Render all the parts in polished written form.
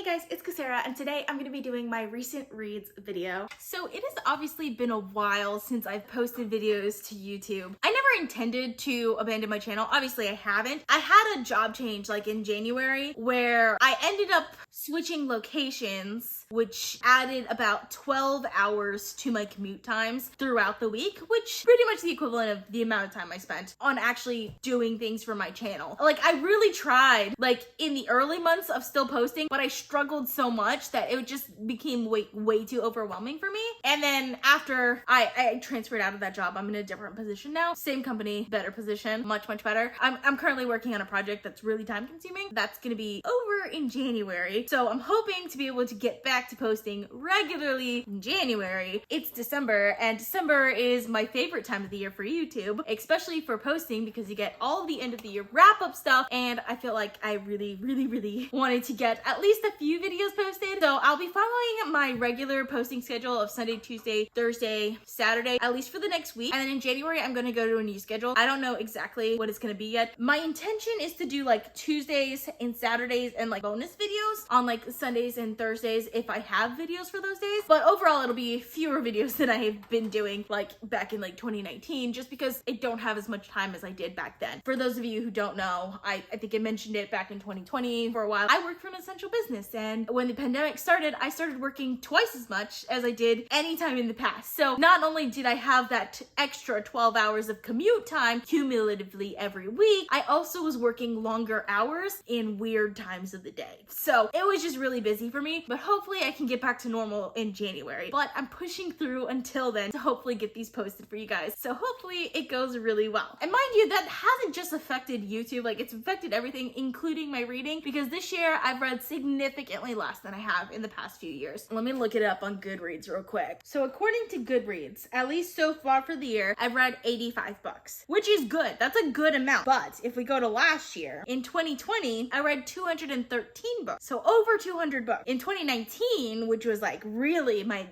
Hey guys, it's Kesara, and today I'm going to be doing my recent reads video. So it has obviously been a while since I've posted videos to YouTube. I never intended to abandon my channel. Obviously I haven't. I had a job change like in January where I ended up switching locations, which added about 12 hours to my commute times throughout the week, which pretty much the equivalent of the amount of time I spent on actually doing things for my channel. Like I really tried like in the early months of still posting, but I struggled so much that it just became way too overwhelming for me. And then after I transferred out of that job, I'm in a different position now. Same company, better position, much better. I'm currently working on a project that's really time consuming. That's gonna be over in January. So I'm hoping to be able to get back to posting regularly in January. It's December, and December is my favorite time of the year for YouTube, especially for posting because you get all the end of the year wrap up stuff. And I feel like I really wanted to get at least a few videos posted. So I'll be following my regular posting schedule of Sunday, Tuesday, Thursday, Saturday, at least for the next week. And then in January, I'm gonna go to a new schedule. I don't know exactly what it's gonna be yet. My intention is to do like Tuesdays and Saturdays and like bonus videos on like Sundays and Thursdays if I have videos for those days. But overall, it'll be fewer videos than I have been doing like back in like 2019, just because I don't have as much time as I did back then. For those of you who don't know, I think I mentioned it back in 2020 for a while. I worked for an essential business, and when the pandemic started, I started working twice as much as I did any time in the past. So not only did I have that extra 12 hours of commute time cumulatively every week, I also was working longer hours in weird times of the day. So it was just really busy for me, but hopefully I can get back to normal in January. But I'm pushing through until then to hopefully get these posted for you guys. So hopefully it goes really well. And mind you, that hasn't just affected YouTube, like it's affected everything, including my reading, because this year I've read significantly less than I have in the past few years. Let me look it up on Goodreads real quick. So according to Goodreads, at least so far for the year, I've read 85 books, which is good. That's a good amount. But if we go to last year, in 2020, I read 213 books. So over 200 books. In 2019, which was like really my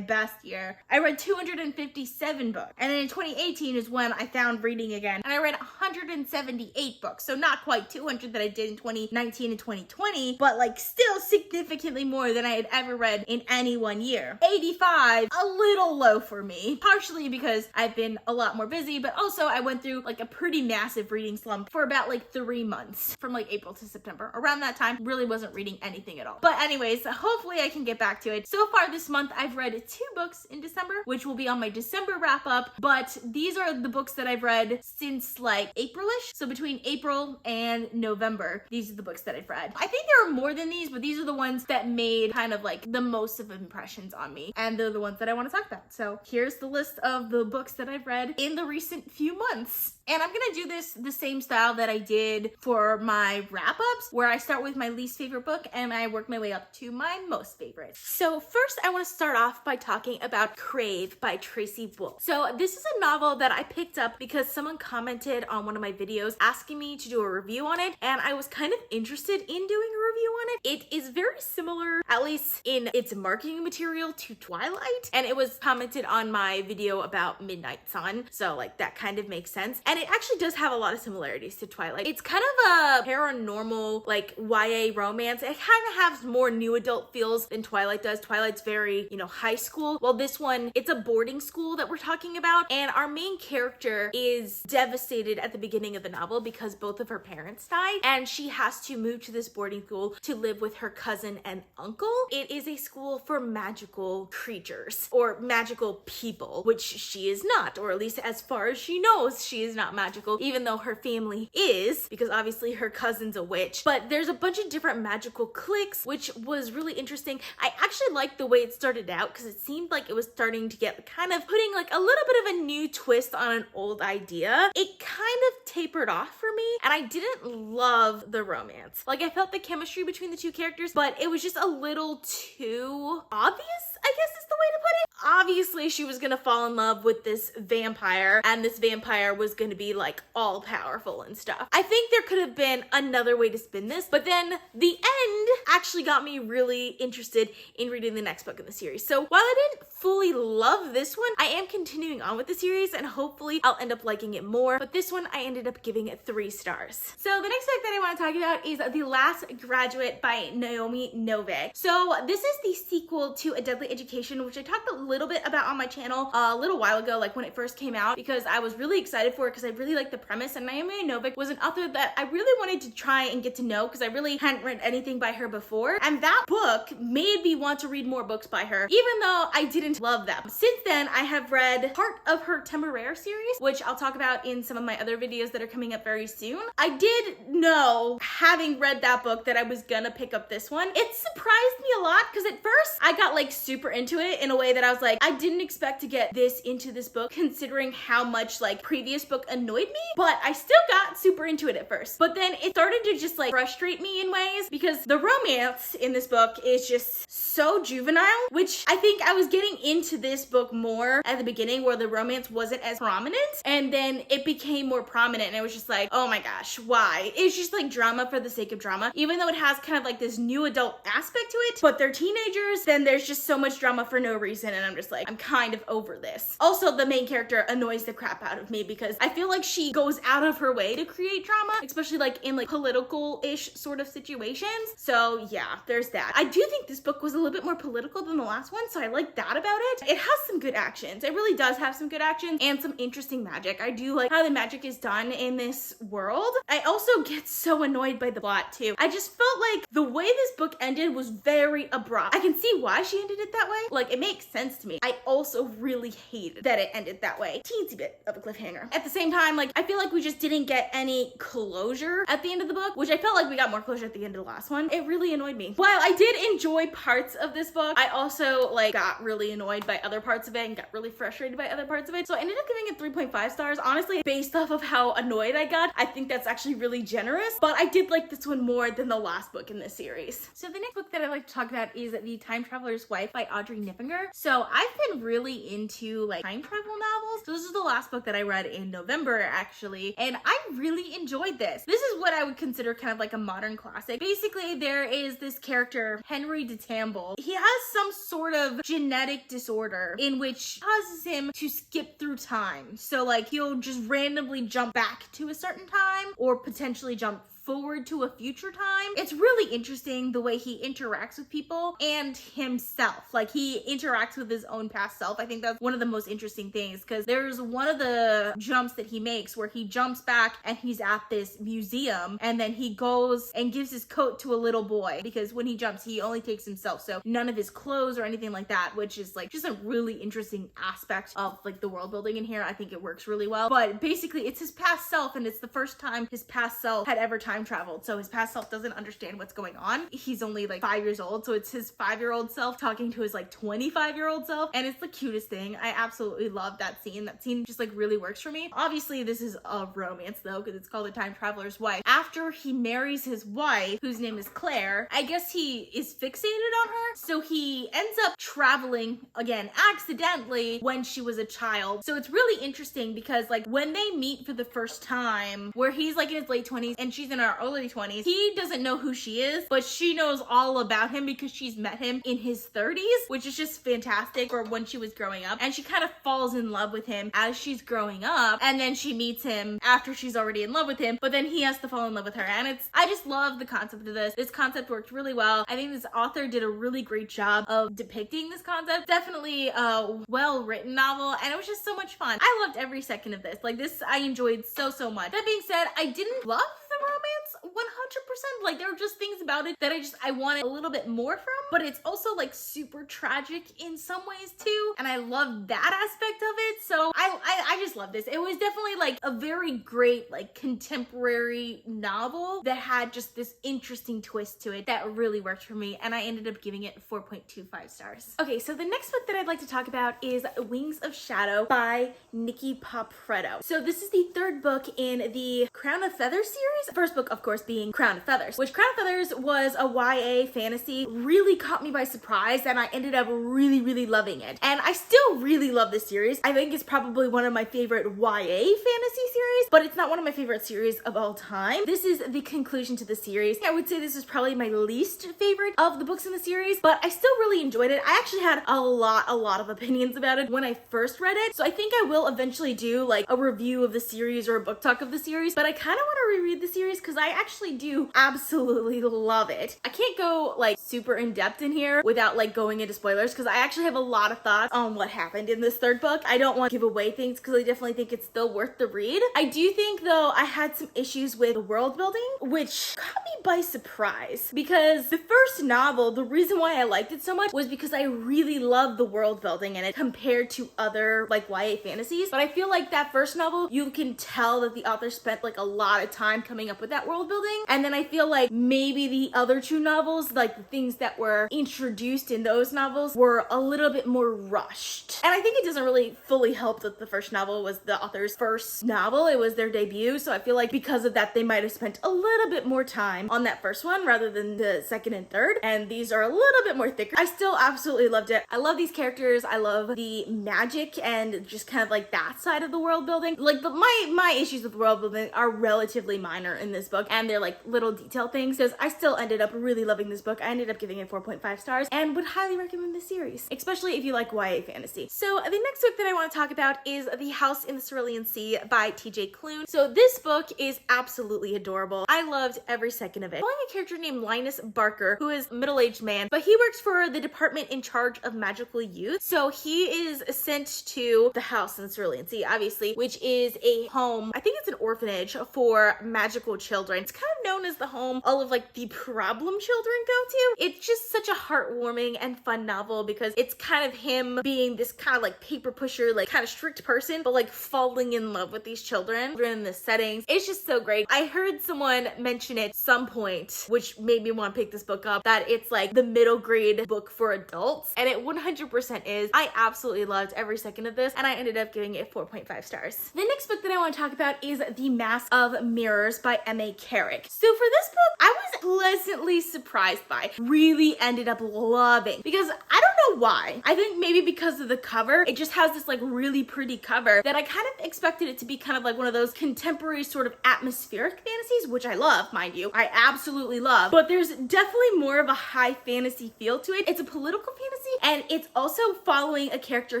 best year, I read 257 books. And then in 2018 is when I found reading again, and I read 178 books. So not quite 200 that I did in 2019 and 2020, but like still significantly more than I had ever read in any one year. 85, a little low for me, partially because I've been a lot more busy, but also I went through like a pretty massive reading slump for about like 3 months, from like April to September. Around that time, really wasn't reading anything at all. But anyways, hopefully I can get back to it. So far this month, I've read 2 books in December, which will be on my December wrap up, but these are the books that I've read since like April-ish. So between April and November, these are the books that I've read. I think there are more than these, but these are the ones that made kind of like the most of impressions on me, and they're the ones that I want to talk about. So here's the list of the books that I've read in the recent few months. And I'm gonna do this the same style that I did for my wrap-ups, where I start with my least favorite book and I work my way up to my most favorite. So first I wanna start off by talking about Crave by Tracy Wolff. So this is a novel that I picked up because someone commented on one of my videos asking me to do a review on it, and I was kind of interested in doing a review on it. It is very similar, at least in its marketing material, to Twilight, and it was commented on my video about Midnight Sun, so like that kind of makes sense. And it actually does have a lot of similarities to Twilight. It's kind of a paranormal, like YA romance. It kind of has more new adult feels than Twilight does. Twilight's very, high school. Well, this one, it's a boarding school that we're talking about, and our main character is devastated at the beginning of the novel because both of her parents died, and she has to move to this boarding school to live with her cousin and uncle. It is a school for magical creatures or magical people, which she is not, or at least as far as she knows, she is not magical, even though her family is, because obviously her cousin's a witch. But there's a bunch of different magical cliques, which was really interesting. I actually liked the way it started out because it seemed like it was starting to get kind of putting like a little bit of a new twist on an old idea. It kind of tapered off for me, and I didn't love the romance. Like I felt the chemistry between the two characters, but it was just a little too obvious, I guess is the way to put it. Obviously she was gonna fall in love with this vampire, and this vampire was gonna be like all powerful and stuff. I think there could have been another way to spin this, but then the end actually got me really interested in reading the next book in the series. So while I didn't fully love this one. I am continuing on with the series and hopefully I'll end up liking it more, but this one I ended up giving it 3 stars. So the next book that I want to talk about is The Last Graduate by Naomi Novik. So this is the sequel to A Deadly Education, which I talked a little bit about on my channel a little while ago, like when it first came out, because I was really excited for it because I really liked the premise, and Naomi Novik was an author that I really wanted to try and get to know because I really hadn't read anything by her before, and that book made me want to read more books by her, even though I didn't love them. Since then, I have read part of her Temeraire series, which I'll talk about in some of my other videos that are coming up very soon. I did know, having read that book, that I was gonna pick up this one. It surprised me a lot because at first I got like super into it in a way that I was like, I didn't expect to get this into this book considering how much like previous book annoyed me, but I still got super into it at first. But then it started to just like frustrate me in ways because the romance in this book is just so juvenile, which I think I was getting into this book more at the beginning where the romance wasn't as prominent, and then it became more prominent and it was just like, oh my gosh, why? It's just like drama for the sake of drama, even though it has kind of like this new adult aspect to it, but they're teenagers, then there's just so much drama for no reason, and I'm just like, I'm kind of over this. Also, the main character annoys the crap out of me because I feel like she goes out of her way to create drama, especially like in like political-ish sort of situations. So yeah, there's that. I do think this book was a little bit more political than the last one, so I like that about it. It has some good actions. It really does have some good actions and some interesting magic. I do like how the magic is done in this world. I also get so annoyed by the plot too. I just felt like the way this book ended was very abrupt. I can see why she ended it that way. Like, it makes sense to me. I also really hated that it ended that way. Teensy bit of a cliffhanger. At the same time, like, I feel like we just didn't get any closure at the end of the book, which I felt like we got more closure at the end of the last one. It really annoyed me. While I did enjoy parts of this book, I also like got really annoyed by other parts of it and got really frustrated by other parts of it. So I ended up giving it 3.5 stars. Honestly, based off of how annoyed I got, I think that's actually really generous, but I did like this one more than the last book in this series. So the next book that I'd like to talk about is The Time Traveler's Wife by Audrey Nippinger. So I've been really into like time travel novels. So this is the last book that I read in November actually, and I really enjoyed this. This is what I would consider kind of like a modern classic. Basically, there is this character, Henry de Tamble. He has some sort of genetic disorder in which causes him to skip through time. So like he'll just randomly jump back to a certain time or potentially jump forward to a future time. It's really interesting the way he interacts with people and himself. Like, he interacts with his own past self. I think that's one of the most interesting things, because there's one of the jumps that he makes where he jumps back and he's at this museum, and then he goes and gives his coat to a little boy, because when he jumps he only takes himself, so none of his clothes or anything like that, which is like just a really interesting aspect of like the world building in here. I think it works really well. But basically it's his past self, and it's the first time his past self had ever time traveled, so his past self doesn't understand what's going on. He's only like 5 years old, so it's his 5-year-old self talking to his like 25-year-old self, and it's the cutest thing. I absolutely love that scene. That scene just like really works for me. Obviously this is a romance though, because it's called The Time Traveler's Wife. After he marries his wife, whose name is Claire, I guess he is fixated on her, so he ends up traveling again accidentally when she was a child. So it's really interesting because like when they meet for the first time, where he's like in his late 20s and she's in her early 20s, he doesn't know who she is, but she knows all about him because she's met him in his 30s, which is just fantastic for when she was growing up. And she kind of falls in love with him as she's growing up, and then she meets him after she's already in love with him, but then he has to fall in love with her. And I just love the concept of this. This concept worked really well. I think this author did a really great job of depicting this concept. Definitely a well-written novel, and it was just so much fun. I loved every second of this. Like, this I enjoyed so much. That being said, I didn't love the romance 100%. Like, there were just things about it that I wanted a little bit more from, but it's also like super tragic in some ways too, and I love that aspect of it. So I just love this. It was definitely like a very great like contemporary novel that had just this interesting twist to it that really worked for me, and I ended up giving it 4.25 stars. Okay, so the next book that I'd like to talk about is Wings of Shadow by Nikki Papreto. So this is the third book in the Crown of Feathers series. The first book, of course, course, being Crown of Feathers, which Crown of Feathers was a YA fantasy, really caught me by surprise, and I ended up really loving it. And I still really love this series. I think it's probably one of my favorite YA fantasy series, but it's not one of my favorite series of all time. This is the conclusion to the series. I would say this is probably my least favorite of the books in the series, but I still really enjoyed it. I actually had a lot of opinions about it when I first read it, so I think I will eventually do like a review of the series or a book talk of the series, but I kind of want to reread the series because I actually do absolutely love it. I can't go like super in depth in here without like going into spoilers because I actually have a lot of thoughts on what happened in this third book. I don't want to give away things because I definitely think it's still worth the read. I do think though I had some issues with the world building, which caught me by surprise because the first novel, the reason why I liked it so much was because I really loved the world building in it compared to other like YA fantasies. But I feel like that first novel, you can tell that the author spent like a lot of time coming up with that world building. And then I feel like maybe the other two novels, like the things that were introduced in those novels were a little bit more rushed. And I think it doesn't really fully help that the first novel was the author's first novel. It was their debut. So I feel like because of that, they might have spent a little bit more time on that first one rather than the second and third. And these are a little bit more thicker. I still absolutely loved it. I love these characters. I love the magic and just kind of like that side of the world building. Like my issues with world building are relatively minor in this book, and they're like little detail things because I still ended up really loving this book. I ended up giving it 4.5 stars and would highly recommend this series, especially if you like YA fantasy. So the next book that I want to talk about is The House in the Cerulean Sea by TJ Klune. So this book is absolutely adorable. I loved every second of it. Following a character named Linus Barker, who is a middle-aged man, but he works for the department in charge of magical youth. So he is sent to the House in the Cerulean Sea, obviously, which is a home, I think it's an orphanage for magical children. It's kind of known as the home all of like the problem children go to. It's just such a heartwarming and fun novel because it's kind of him being this kind of like paper pusher, like kind of strict person, but like falling in love with these children in the settings. It's just so great. I heard someone mention it some point, which made me want to pick this book up, that it's like the middle grade book for adults, and it 100% is. I absolutely loved every second of this, and I ended up giving it 4.5 stars. The next book that I want to talk about is The Mask of Mirrors by M.A. Carrick. So for this book, I was pleasantly surprised by, really ended up loving, because I don't know why. I think maybe because of the cover, it just has this like really pretty cover that I kind of expected it to be kind of like one of those contemporary sort of atmospheric fantasies, which I love, mind you. I absolutely love, but there's definitely more of a high fantasy feel to it. It's a political fantasy, and it's also following a character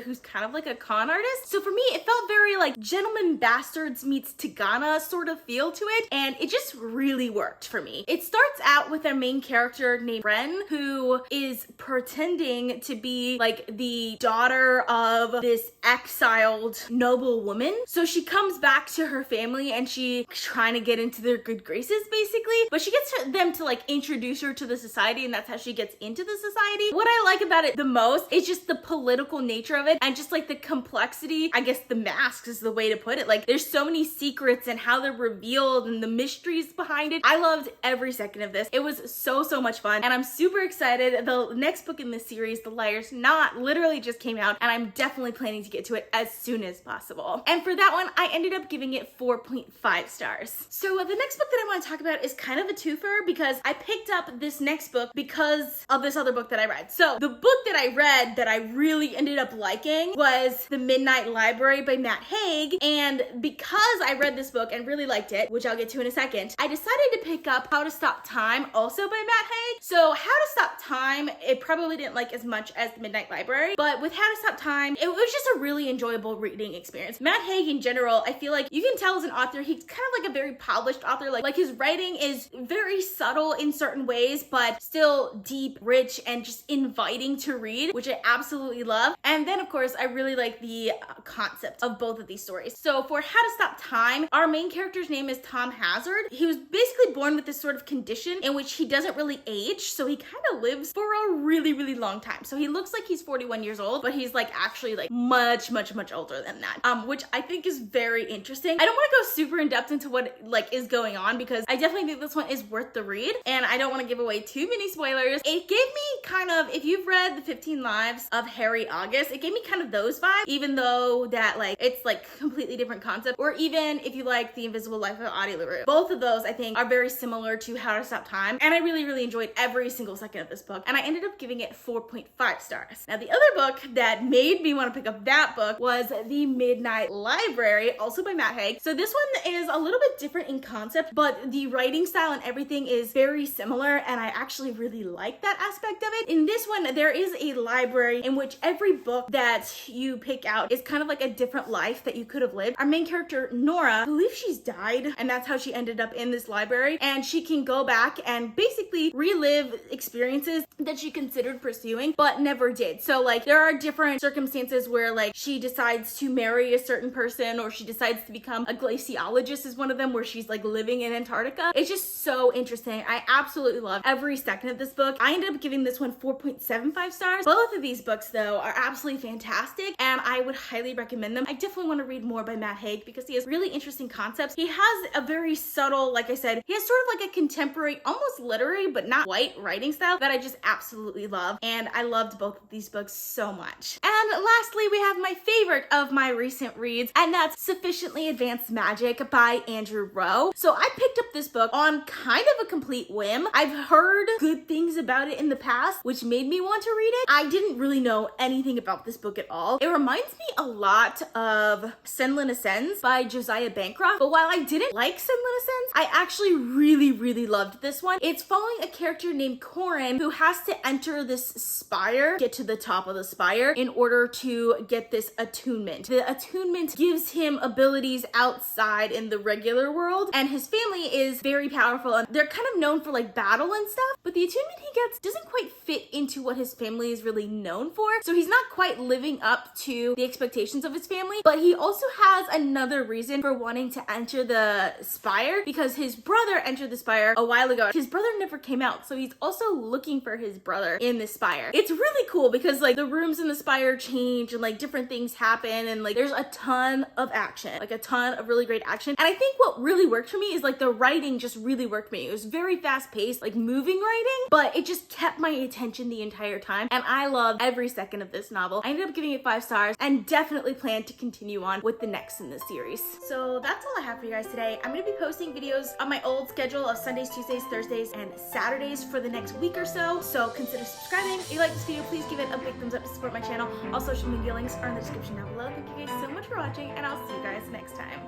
who's kind of like a con artist. So for me, it felt very like Gentleman Bastards meets Tigana sort of feel to it, and it just really worked for me. It starts out with our main character named Ren, who is pretending to be like the daughter of this exiled noble woman. So she comes back to her family and she's trying to get into their good graces basically, but she gets them to like introduce her to the society, and that's how she gets into the society. What I like about it the most is just the political nature of it and just like the complexity. I guess the masks is the way to put it. Like there's so many secrets and how they're revealed and the mysteries behind it. I loved every second of this. It was so much fun, and I'm super excited. The next book in this series, The Liar's Knot, literally just came out, and I'm definitely planning to get to it as soon as possible. And for that one, I ended up giving it 4.5 stars. So the next book that I want to talk about is kind of a twofer because I picked up this next book because of this other book that I read. So the book that I read that I really ended up liking was The Midnight Library by Matt Haig, and because I read this book and really liked it, which I'll get to in a second, I decided to pick up How to Stop Time, also by Matt Haig. So How to Stop Time, it probably didn't like as much as The Midnight Library, but with How to Stop Time, it was just a really enjoyable reading experience. Matt Haig in general, I feel like you can tell as an author, he's kind of like a very polished author. Like his writing is very subtle in certain ways, but still deep, rich, and just inviting to read, which I absolutely love. And then of course, I really like the concept of both of these stories. So for How to Stop Time, our main character's name is Tom Hazard. He was basically born with this sort of condition in which he doesn't really age, so he kind of lives for a really, really long time. So he looks like he's 41 years old, but he's like actually like much older than that, which I think is very interesting. I don't want to go super in depth into what like is going on because I definitely think this one is worth the read, and I don't want to give away too many spoilers. It gave me kind of, if you've read the 15 Lives of Harry August, it gave me kind of those vibes, even though that like it's like completely different concept. Or even if you like The Invisible Life of Audie LaRue, both of those I think are very similar to How to Stop Time, and I really enjoyed every single second of this book, and I ended up giving it 4.5 stars. Now the other book that made me want to pick up that book was The Midnight Library, also by Matt Haig. So this one is a little bit different in concept, but the writing style and everything is very similar, and I actually really like that aspect of it. In this one, there is a library in which every book that you pick out is kind of like a different life that you could have lived. Our main character, Nora, I believe she's died, and that's how she ended up in this library, and she can go back and basically relive experiences that she considered pursuing but never did. So like there are different circumstances where like she decides to marry a certain person, or she decides to become a glaciologist is one of them, where she's like living in Antarctica. It's just so interesting. I absolutely love every second of this book. I ended up giving this one 4.75 stars. Both of these books though are absolutely fantastic, and I would highly recommend them. I definitely want to read more by Matt Haig because he has really interesting concepts. He has a very subtle, like I said, he has sort of like a contemporary, almost literary, but not quite writing style that I just absolutely love, and I loved both of these books so much. And lastly, we have my favorite of my recent reads, and that's Sufficiently Advanced Magic by Andrew Rowe. So I picked up this book on kind of a complete whim. I've heard good things about it in the past, which made me want to read it. I didn't really know anything about this book at all. It reminds me a lot of Senlin Ascends by Josiah Bancroft, but while I didn't like Senlin Ascends, I actually really loved this one. It's following a character named Corin who has to enter this spire, get to the top of the spire in order to get this attunement. The attunement gives him abilities outside in the regular world, and his family is very powerful, and they're kind of known for like battle and stuff, but the attunement he gets doesn't quite fit into what his family is really known for, so he's not quite living up to the expectations of his family. But he also has another reason for wanting to enter the spire, because his brother entered the spire a while ago. His brother never came out, so he's also looking for his brother in the spire. It's really cool because like the rooms in the spire change and like different things happen, and like there's a ton of action, like a ton of really great action. And I think what really worked for me is like the writing just really worked for me. It was very fast paced, like moving writing, but it just kept my attention the entire time, and I loved every second of this novel. I ended up giving it 5 stars and definitely plan to continue on with the next in the series. So that's all I have for you guys today. I'm gonna be posting videos on my old schedule of Sundays, Tuesdays, Thursdays, and Saturdays for the next week or so consider subscribing. If you like this video, please give it a big thumbs up to support my channel. All social media links are in the description down below. Thank you guys so much for watching, and I'll see you guys next time.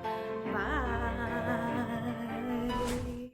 Bye.